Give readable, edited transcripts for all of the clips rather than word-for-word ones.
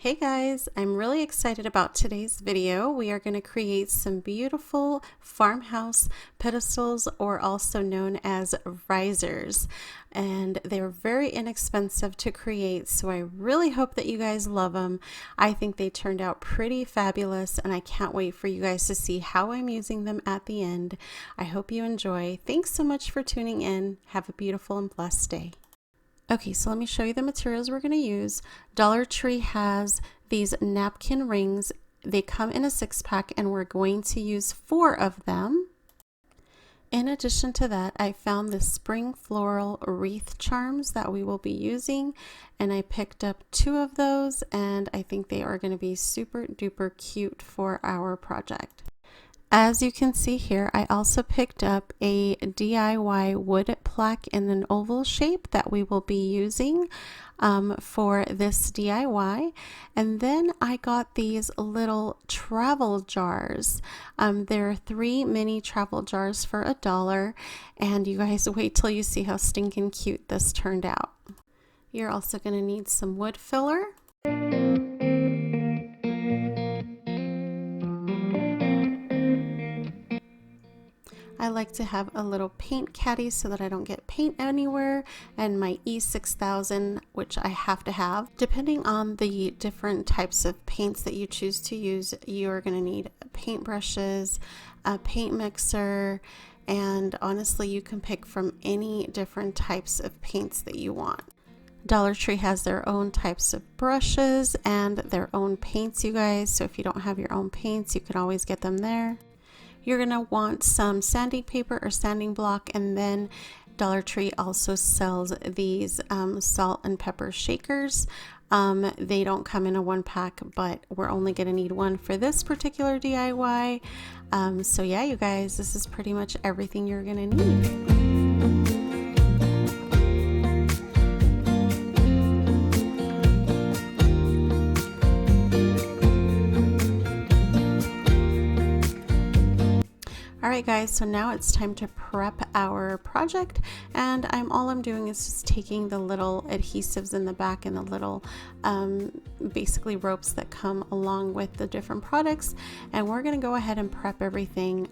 Hey guys, I'm really excited about today's video. We are going to create some beautiful farmhouse pedestals, or also known as risers, and they're very inexpensive to create, so I really hope that you guys love them. I think they turned out pretty fabulous, and I can't wait for you guys to see how I'm using them at the end. I hope you enjoy. Thanks so much for tuning in. Have a beautiful and blessed day. Okay, so let me show you the materials we're going to use. Dollar Tree has these napkin rings. They come in a 6-pack, and we're going to use 4 of them. In addition to that, I found the spring floral wreath charms that we will be using, and I picked up 2 of those, and I think they are going to be super duper cute for our project. As you can see here, I also picked up a DIY wood plaque in an oval shape that we will be using for this DIY. And then I got these little travel jars. There are 3 mini travel jars for $1, and you guys wait till you see how stinking cute this turned out. You're also going to need some wood filler. I like to have a little paint caddy so that I don't get paint anywhere, and my E6000, which I have to have. Depending on the different types of paints that you choose to use, you're going to need paint brushes, a paint mixer, and honestly you can pick from any different types of paints that you want. Dollar Tree has their own types of brushes and their own paints, you guys, so if you don't have your own paints, you can always get them there. You're going to want some sanding paper or sanding block, and then Dollar Tree also sells these salt and pepper shakers. They don't come in a 1-pack, but we're only going to need 1 for this particular DIY. So yeah, you guys, this is pretty much everything you're going to need. Alright guys, so now it's time to prep our project, and all I'm doing is just taking the little adhesives in the back and the little basically ropes that come along with the different products, and we're going to go ahead and prep everything.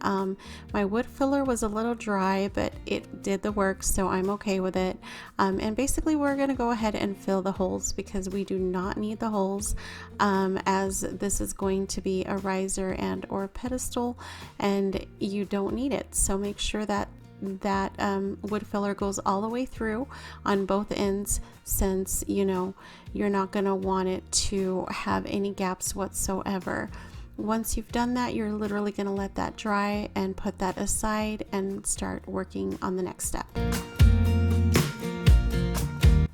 My wood filler was a little dry, but it did the work, so I'm okay with it. And basically we're going to go ahead and fill the holes, because we do not need the holes, as this is going to be a riser and or pedestal, and you don't need it. So make sure that wood filler goes all the way through on both ends, since you know you're not going to want it to have any gaps whatsoever. Once you've done that, you're literally going to let that dry and put that aside and start working on the next step.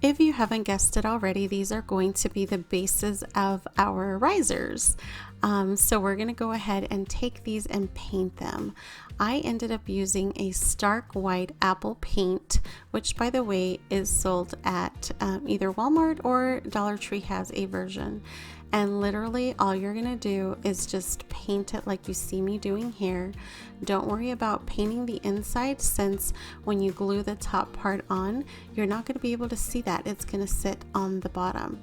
If you haven't guessed it already, these are going to be the bases of our risers. So we're going to go ahead and take these and paint them. I ended up using a stark white apple paint, which by the way is sold at either Walmart or Dollar Tree has a version. And literally all you're going to do is just paint it like you see me doing here. Don't worry about painting the inside, since when you glue the top part on, you're not going to be able to see that. It's going to sit on the bottom.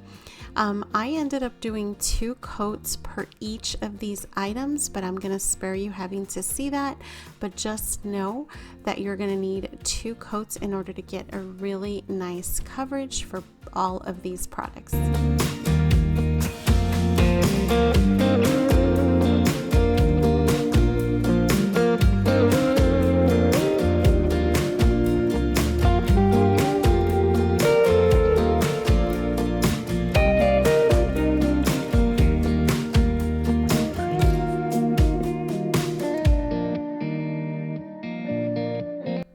I ended up doing 2 coats per each of these items, but I'm going to spare you having to see that. But just know that you're going to need 2 coats in order to get a really nice coverage for all of these products.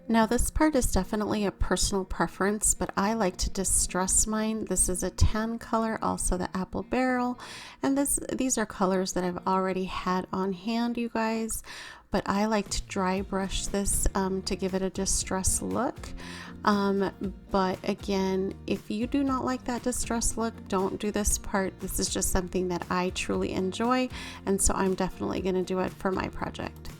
Now this part is definitely a personal preference, but I like to distress mine. This is a tan color, also the apple barrel, and these are colors that I've already had on hand, you guys, but I like to dry brush this to give it a distress look. But again, if you do not like that distress look, don't do this part. This is just something that I truly enjoy, and so I'm definitely going to do it for my project.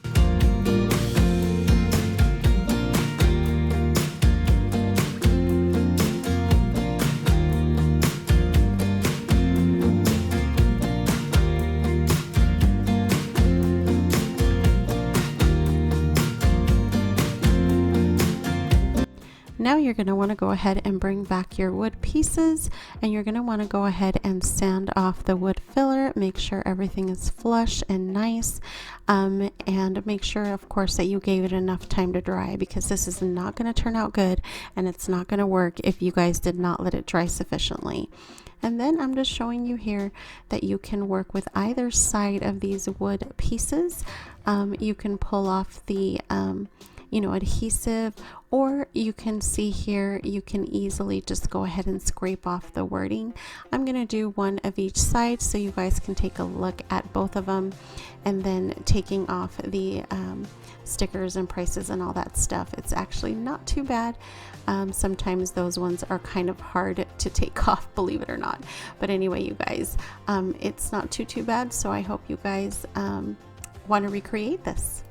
Now you're going to want to go ahead and bring back your wood pieces, and you're going to want to go ahead and sand off the wood filler. Make sure everything is flush and nice, and make sure, of course, that you gave it enough time to dry, because this is not going to turn out good and it's not going to work if you guys did not let it dry sufficiently. And then I'm just showing you here that you can work with either side of these wood pieces. You can pull off the adhesive, or you can see here, you can easily just go ahead and scrape off the wording. I'm going to do one of each side so you guys can take a look at both of them, and then taking off the stickers and prices and all that stuff. It's actually not too bad. Sometimes those ones are kind of hard to take off, believe it or not. But anyway, you guys, it's not too bad. So I hope you guys want to recreate this.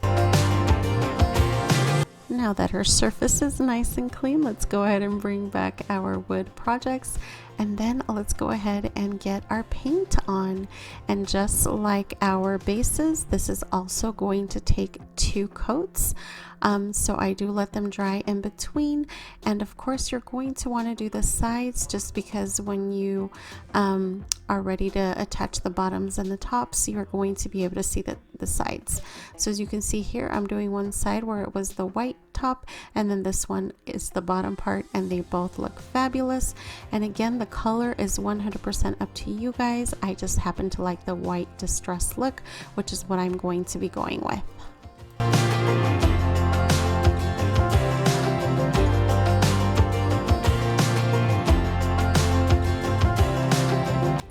Now that our surface is nice and clean, let's go ahead and bring back our wood projects, and then let's go ahead and get our paint on. And just like our bases, this is also going to take 2 coats. So I do let them dry in between, and of course you're going to want to do the sides, just because when you are ready to attach the bottoms and the tops, you're going to be able to see the sides. So as you can see here, I'm doing one side where it was the white top, and then this one is the bottom part, and they both look fabulous. And again, the color is 100% up to you guys. I just happen to like the white distressed look, which is what I'm going to be going with.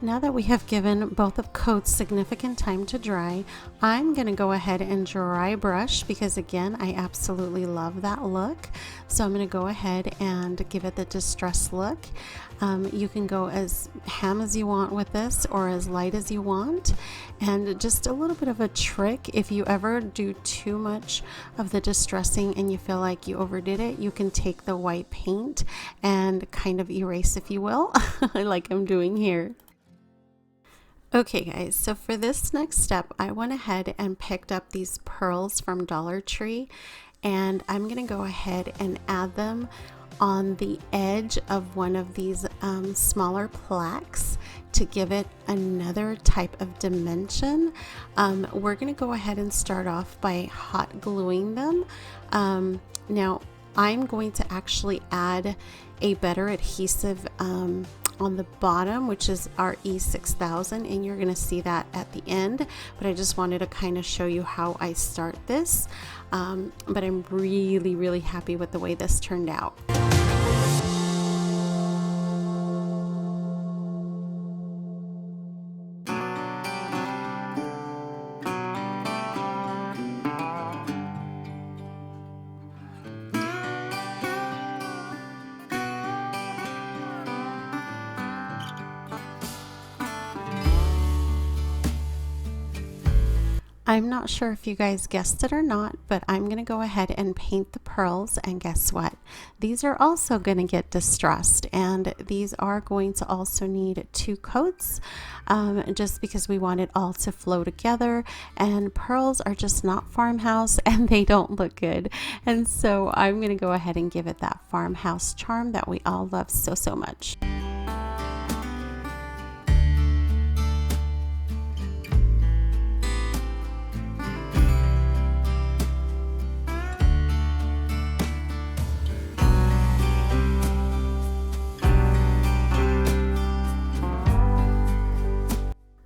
Now that we have given both of coats significant time to dry, I'm going to go ahead and dry brush, because again, I absolutely love that look. So I'm going to go ahead and give it the distressed look. You can go as ham as you want with this, or as light as you want. And just a little bit of a trick, if you ever do too much of the distressing and you feel like you overdid it, you can take the white paint and kind of erase, if you will, like I'm doing here. Okay guys, so for this next step, I went ahead and picked up these pearls from Dollar Tree, and I'm going to go ahead and add them on the edge of one of these smaller plaques to give it another type of dimension. We're going to go ahead and start off by hot gluing them. Now I'm going to actually add a better adhesive on the bottom, which is our E6000, and you're going to see that at the end, but I just wanted to kind of show you how I start this. But I'm really happy with the way this turned out. I'm not sure if you guys guessed it or not, but I'm going to go ahead and paint the pearls, and guess what? These are also going to get distressed, and these are going to also need 2 coats, just because we want it all to flow together, and pearls are just not Farmhouse and they don't look good. And so I'm going to go ahead and give it that Farmhouse charm that we all love so much.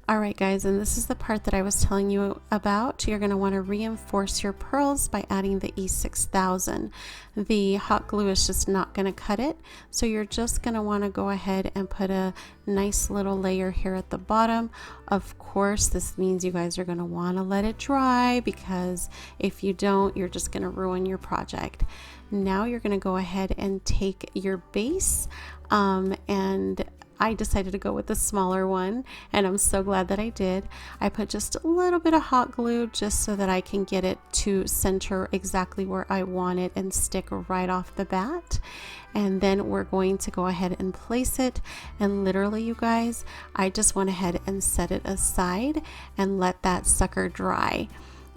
Alright guys, and this is the part that I was telling you about. You're going to want to reinforce your pearls by adding the E6000. The hot glue is just not going to cut it, so you're just going to want to go ahead and put a nice little layer here at the bottom. Of course, this means you guys are going to want to let it dry, because if you don't, you're just going to ruin your project. Now you're going to go ahead and take your base, and I decided to go with the smaller one, and I'm so glad that I did. I put just a little bit of hot glue just so that I can get it to center exactly where I want it and stick right off the bat. And then we're going to go ahead and place it, and literally, you guys, I just went ahead and set it aside and let that sucker dry.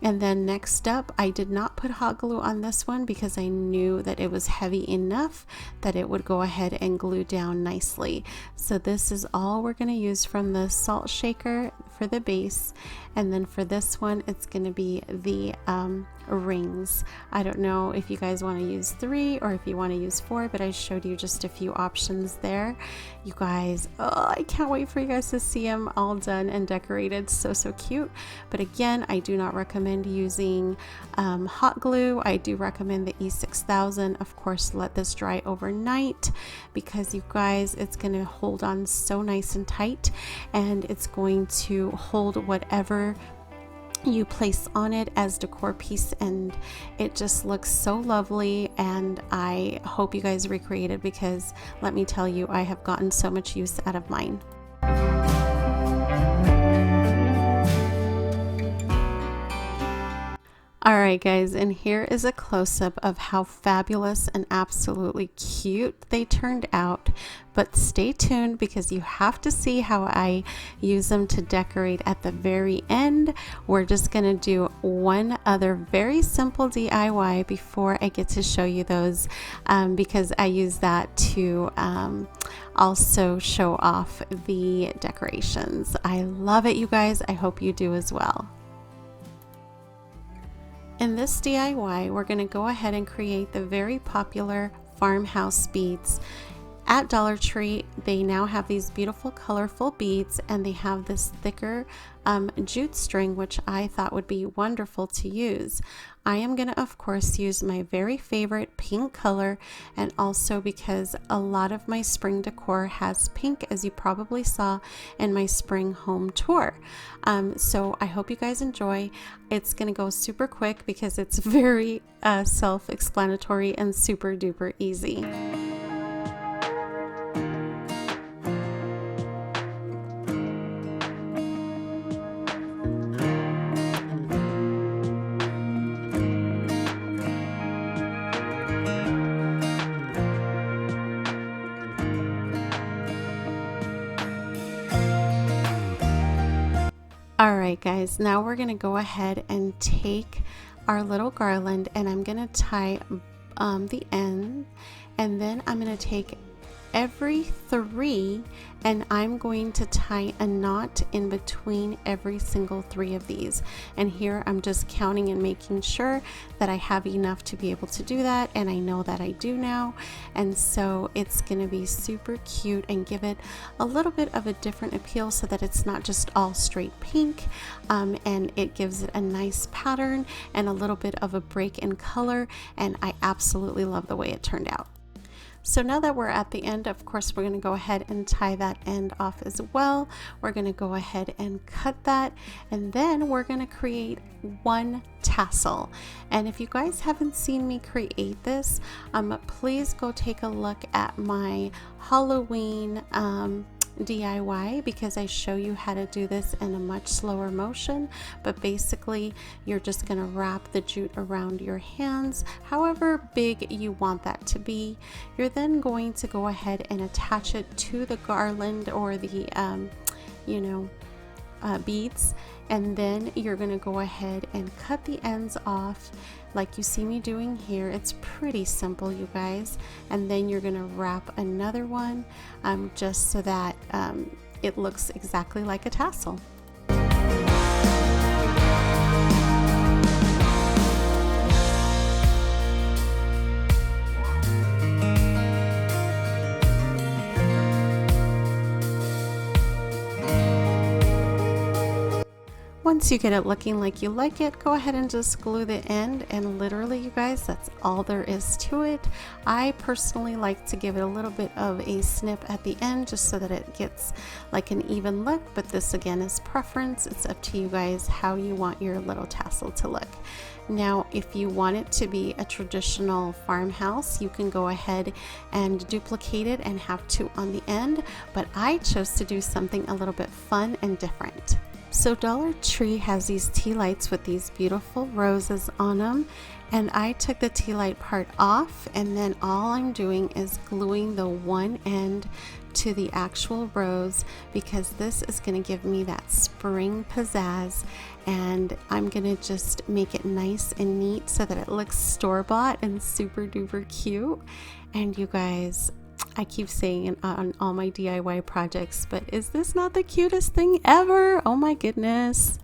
And then next up, I did not put hot glue on this one because I knew that it was heavy enough that it would go ahead and glue down nicely. So this is all we're going to use from the salt shaker for the base. And then for this one, it's going to be the rings. I don't know if you guys want to use 3 or if you want to use 4, but I showed you just a few options there. You guys, oh, I can't wait for you guys to see them all done and decorated. So cute. But again, I do not recommend using hot glue. I do recommend the E6000. Of course, let this dry overnight because you guys, it's going to hold on so nice and tight, and it's going to hold whatever you place on it as decor piece, and it just looks so lovely. And I hope you guys recreate it because let me tell you, I have gotten so much use out of mine. Alright guys, and here is a close-up of how fabulous and absolutely cute they turned out. But stay tuned because you have to see how I use them to decorate at the very end. We're just going to do one other very simple DIY before I get to show you those because I use that to also show off the decorations. I love it, you guys. I hope you do as well. In this DIY, we're going to go ahead and create the very popular farmhouse beads. At Dollar Tree, they now have these beautiful colorful beads, and they have this thicker jute string, which I thought would be wonderful to use. I am going to, of course, use my very favorite pink color, and also because a lot of my spring decor has pink, as you probably saw in my spring home tour. So I hope you guys enjoy. It's going to go super quick because it's very self-explanatory and super duper easy. Alright guys, now we're going to go ahead and take our little garland, and I'm going to tie the end, and then I'm going to take every 3 and I'm going to tie a knot in between every single 3 of these. And here I'm just counting and making sure that I have enough to be able to do that, and I know that I do now. And so it's going to be super cute and give it a little bit of a different appeal so that it's not just all straight pink, and it gives it a nice pattern and a little bit of a break in color, and I absolutely love the way it turned out. So now that we're at the end, of course, we're going to go ahead and tie that end off as well. We're going to go ahead and cut that, and then we're going to create one tassel. And if you guys haven't seen me create this, please go take a look at my Halloween DIY, because I show you how to do this in a much slower motion. But basically you're just going to wrap the jute around your hands however big you want that to be. You're then going to go ahead and attach it to the garland or the beads, and then you're going to go ahead and cut the ends off like you see me doing here. It's pretty simple, you guys. And then you're going to wrap another one just so that it looks exactly like a tassel. Once you get it looking like you like it, go ahead and just glue the end, and literally, you guys, that's all there is to it. I personally like to give it a little bit of a snip at the end just so that it gets like an even look, but this again is preference. It's up to you guys how you want your little tassel to look. Now, if you want it to be a traditional farmhouse, you can go ahead and duplicate it and have 2 on the end, but I chose to do something a little bit fun and different. So Dollar Tree has these tea lights with these beautiful roses on them, And I took the tea light part off, and then all I'm doing is gluing the one end to the actual rose, because this is going to give me that spring pizzazz, and I'm going to just make it nice and neat so that it looks store-bought and super duper cute. And you guys, I keep saying it on all my DIY projects, but is this not the cutest thing ever? Oh my goodness.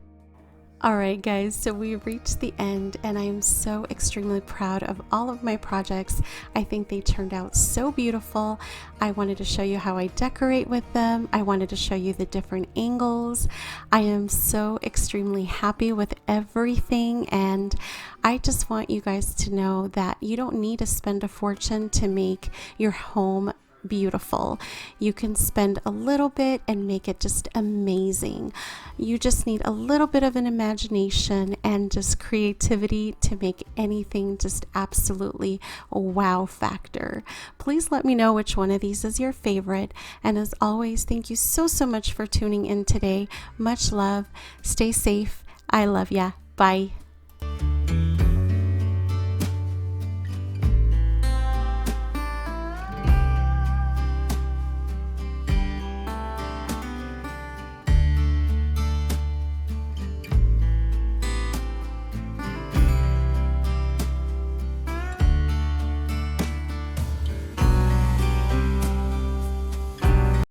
Alright guys, so we've reached the end, and I am so extremely proud of all of my projects. I think they turned out so beautiful. I wanted to show you how I decorate with them. I wanted to show you the different angles. I am so extremely happy with everything, and I just want you guys to know that you don't need to spend a fortune to make your home beautiful. You can spend a little bit and make it just amazing. You just need a little bit of an imagination and just creativity to make anything just absolutely a wow factor. Please let me know which one of these is your favorite, and as always, thank you so much for tuning in today. Much love. Stay safe. I love ya. Bye.